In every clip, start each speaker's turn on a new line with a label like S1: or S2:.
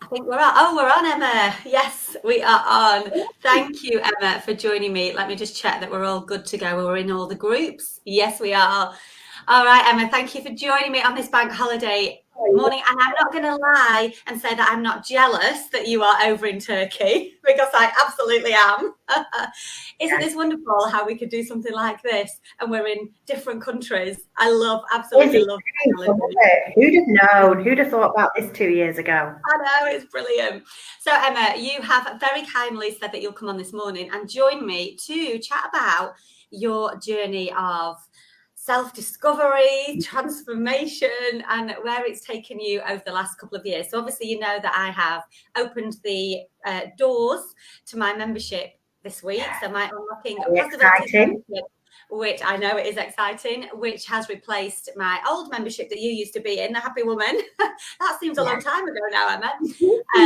S1: I think we're on. Oh, we're on, Emma. Yes, we are on. Thank you, Emma, for joining me. Let me just check that we're all good to go. We're in all the groups. Yes, we are. All right, Emma, thank you for joining me on this bank holiday morning. And I'm not going to lie and say that I'm not jealous that you are over in Turkey, because I absolutely am. Isn't this wonderful how we could do something like this and we're in different countries? Absolutely love
S2: it. Who'd have known? Who'd have thought about this 2 years ago?
S1: I know, it's brilliant. So, Emma, you have very kindly said that you'll come on this morning and join me to chat about your journey of self-discovery, transformation, and where it's taken you over the last couple of years. So obviously you know that I have opened the doors to my membership this week. So my Unlocking Possibilities membership, which I know it is exciting, which has replaced my old membership that you used to be in, the Happy Woman. That seems a long time ago now, Emma.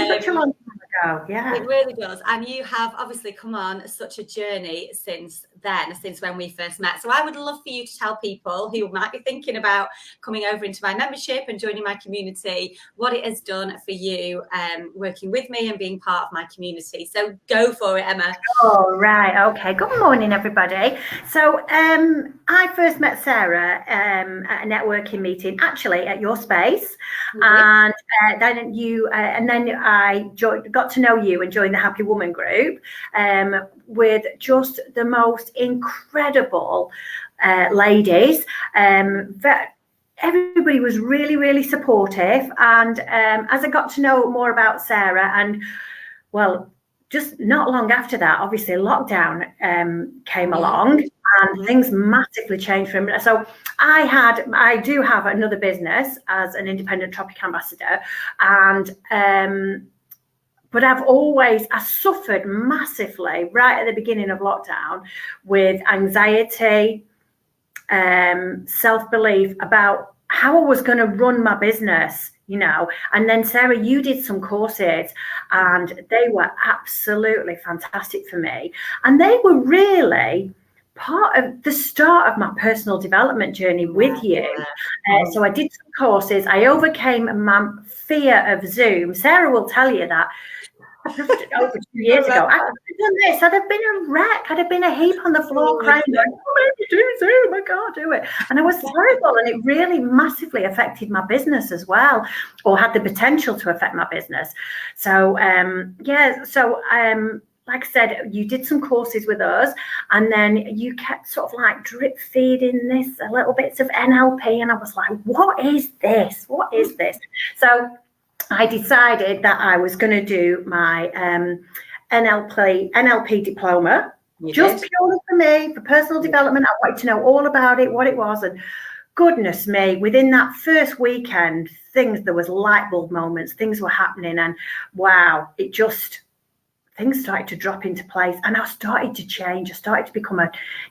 S2: Such a long time ago, yeah.
S1: It really does. And you have obviously come on such a journey since then, since when we first met. So I would love for you to tell people who might be thinking about coming over into my membership and joining my community, what it has done for you working with me and being part of my community. So go for it, Emma.
S2: Oh, right. Okay. Good morning, everybody. So I first met Sarah at a networking meeting, actually at your space. And then I got to know you and joined the Happy Woman group with just the most incredible ladies. Everybody was really, really supportive. And as I got to know more about Sarah, and well, just not long after that, obviously lockdown came along and things massively changed for me. So I do have another business as an independent Tropic ambassador, and but I suffered massively right at the beginning of lockdown with anxiety, self-belief about how I was going to run my business, and then Sarah, you did some courses and they were absolutely fantastic for me. And they were really part of the start of my personal development journey with you. So I did some courses. I overcame my fear of Zoom. Sarah will tell you that. Over 2 years ago, I could have done this. I'd have been a wreck. I'd have been a heap on the floor crying, going, "Oh, let me do Zoom. I can't do it." And I was terrible, and it really massively affected my business as well, or had the potential to affect my business. So, like I said, you did some courses with us, and then you kept sort of like drip feeding this a little bits of NLP, and I was like, "What is this? What is this?" So I decided that I was going to do my NLP diploma, purely for me, for personal development. I wanted to know all about it, what it was, and goodness me, within that first weekend, there was light bulb moments, things were happening, and wow, things started to drop into place, and I started to change. I started to become a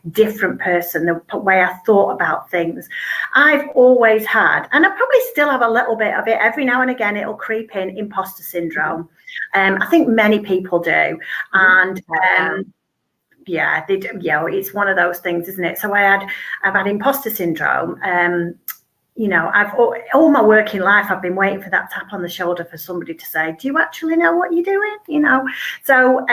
S2: different person, the way I thought about things. I've always had, and I probably still have a little bit of it, every now and again it'll creep in, imposter syndrome. I think many people do. And it's one of those things, isn't it? So I've had imposter syndrome. I've all my working life, I've been waiting for that tap on the shoulder for somebody to say, "Do you actually know what you're doing?" So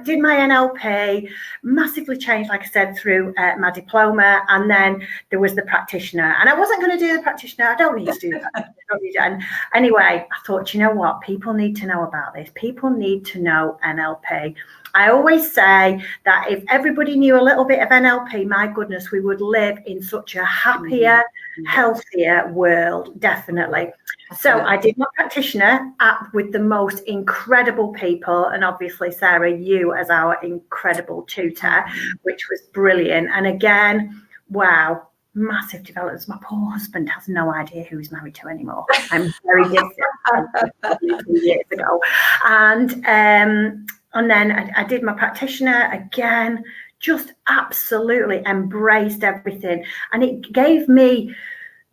S2: did my NLP, massively changed, like I said, through my diploma, and then there was the practitioner. And I wasn't going to do the practitioner. I don't need to do that. And anyway, I thought, you know what? People need to know about this. People need to know NLP. I always say that if everybody knew a little bit of NLP, my goodness, we would live in such a happier, healthier world, definitely. So I did my practitioner with the most incredible people, and obviously Sarah, you as our incredible tutor, which was brilliant. And again, wow, massive developments. My poor husband has no idea who he's married to anymore. I'm very different 2 years ago. And then I did my practitioner again, just absolutely embraced everything. And it gave me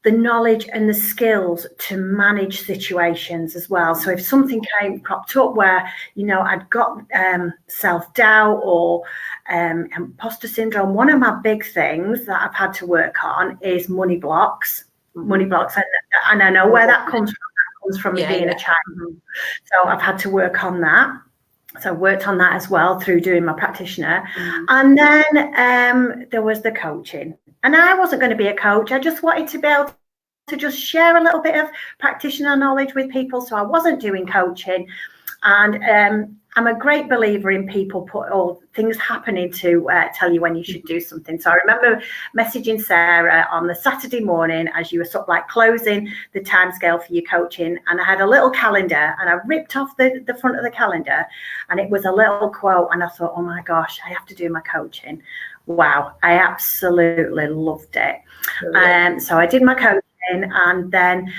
S2: the knowledge and the skills to manage situations as well. So if something cropped up where, I'd got self-doubt or imposter syndrome, one of my big things that I've had to work on is money blocks. And I know where that comes from. comes from me being a child. So I've had to work on that. So I worked on that as well through doing my practitioner. And then there was the coaching. And I wasn't going to be a coach. I just wanted to be able to just share a little bit of practitioner knowledge with people. So I wasn't doing coaching. And I'm a great believer in people put all things happening to tell you when you should do something. So I remember messaging Sarah on the Saturday morning as you were sort of like closing the timescale for your coaching. And I had a little calendar and I ripped off the front of the calendar and it was a little quote. And I thought, oh my gosh, I have to do my coaching. Wow, I absolutely loved it. So I did my coaching and then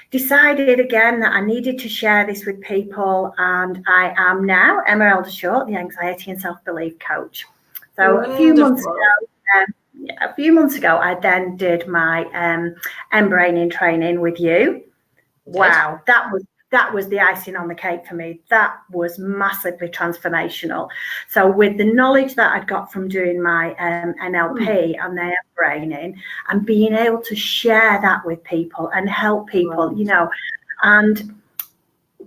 S2: decided again that I needed to share this with people, and I am now Emma Eldershaw, the anxiety and self-belief coach. So a few months ago, I then did my mBraining training with you. Wow, that was the icing on the cake for me. That was massively transformational. So with the knowledge that I'd got from doing my NLP and the mBraining and being able to share that with people and help people, you know, and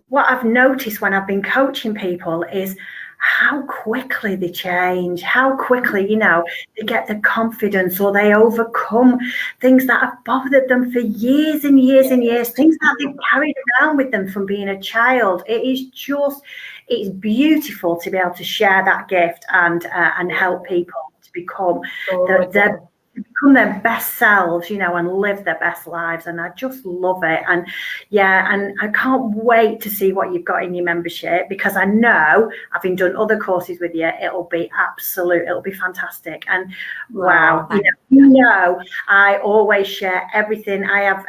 S2: what I've noticed when I've been coaching people is how quickly they change, how quickly, you know, they get the confidence or they overcome things that have bothered them for years and years and years, things that they've carried around with them from being a child. It's beautiful to be able to share that gift and help people to become their best selves, you know, and live their best lives. And I just love it. And and I can't wait to see what you've got in your membership, because I know, having done other courses with you, it'll be fantastic. And wow, you know, I always share everything. I have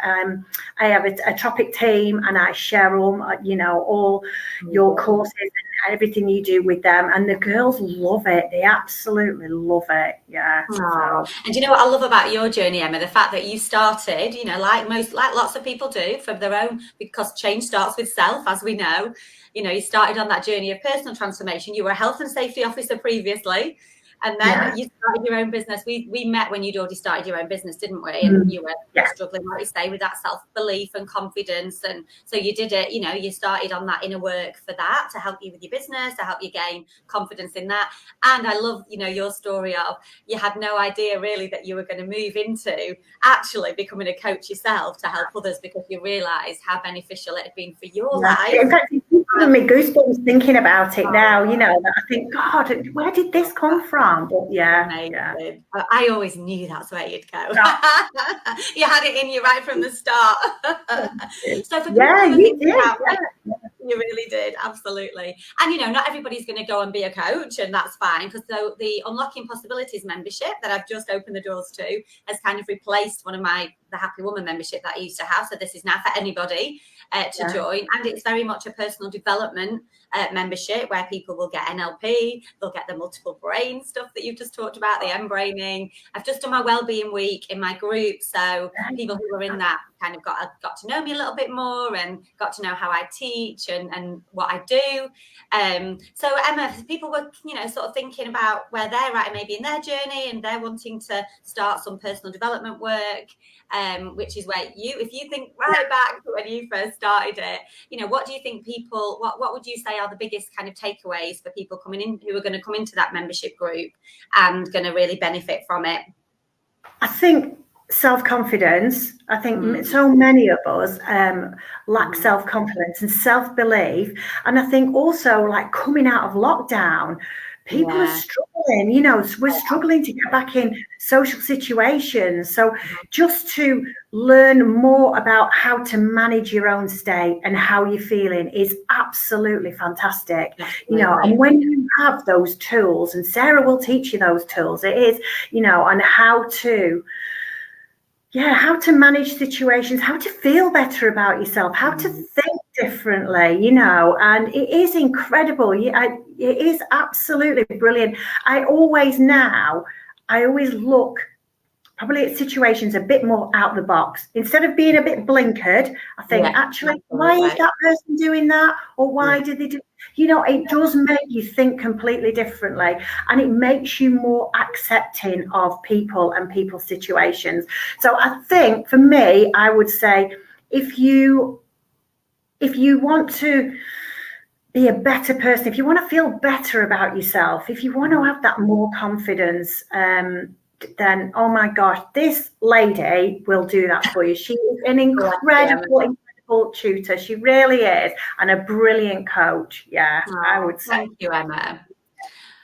S2: a topic team and I share all your courses and everything you do with them, and the girls love it. They absolutely love it. So.
S1: And you know what I love about your journey, Emma? The fact that you started, you know, like lots of people do, from their own, because change starts with self, as we know. You know, you started on that journey of personal transformation. You were a health and safety officer previously, and then you started your own business. We met when you'd already started your own business, didn't we? And you were struggling, like you say, with that self-belief and confidence. And so you did it, you know, you started on that inner work for that to help you with your business, to help you gain confidence in that. And I love, you know, your story of you had no idea really that you were going to move into actually becoming a coach yourself to help others, because you realised how beneficial it had been for your life.
S2: In fact, it's giving me goosebumps thinking about it now, you know, that I think, God, where did this come from? But
S1: I always knew that's where you'd go. You had it in you right from the start. So for you really did, absolutely. And you know, not everybody's going to go and be a coach, and that's fine, because the Unlocking Possibilities membership that I've just opened the doors to has kind of replaced one of the Happy Woman membership that I used to have. So this is now for anybody to join, and it's very much a personal development membership where people will get NLP, they'll get the multiple brain stuff that you've just talked about, the mBraining. I've just done my wellbeing week in my group, so people who were in that kind of got to know me a little bit more and got to know how I teach and what I do. So Emma, people were, you know, sort of thinking about where they're at maybe in their journey, and they're wanting to start some personal development work, which is where if you think right back to when you first started it, you know, what do you think what would you say are the biggest kind of takeaways for people coming in who are going to come into that membership group and going to really benefit from it?
S2: I think self-confidence. I think so many of us lack self-confidence and self-belief. And I think also, like, coming out of lockdown, people are struggling, you know, we're struggling to get back in social situations. So just to learn more about how to manage your own state and how you're feeling is absolutely fantastic. You know, and when you have those tools, and Sarah will teach you those tools, it is, you know, on how to manage situations, how to feel better about yourself, how to think differently, you know, and it is incredible. It is absolutely brilliant. I always look probably at situations a bit more out the box. Instead of being a bit blinkered, I think, why is that person doing that? Or why did they do? You know, it does make you think completely differently, and it makes you more accepting of people and people's situations. So I think for me, I would say, if you if you want to be a better person, if you want to feel better about yourself, if you want to have that more confidence, then, oh my gosh, this lady will do that for you. She is an incredible tutor. She really is. And a brilliant coach. Yeah, I would say.
S1: Thank you, Emma.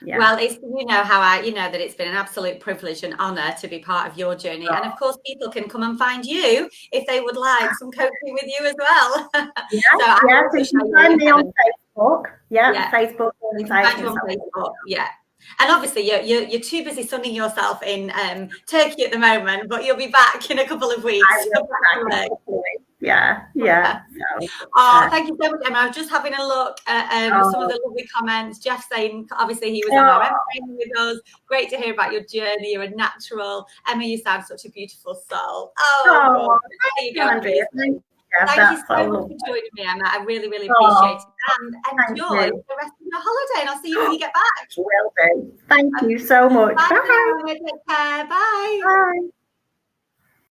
S2: Yeah.
S1: Well, it's, that it's been an absolute privilege and honour to be part of your journey. And of course, people can come and find you if they would like some coaching with you as well.
S2: So you can find me on Facebook. Facebook.
S1: You can find you on Facebook. Yeah. And obviously, you're too busy sunning yourself in Turkey at the moment, but you'll be back in a couple of weeks.
S2: I will be back in a couple of weeks. Yeah.
S1: Thank you so much, Emma. I was just having a look at some of the lovely comments. Jeff saying, obviously, he was on our training with us. Great to hear about your journey. You're a natural. Emma, you sound such a beautiful soul. There you go. Thank you so much for joining me, Emma. I really, really appreciate it. And enjoy the rest of your holiday. And I'll see you when you get back.
S2: Will do. Thank you so much.
S1: Bye. Take care. Bye.
S2: Bye.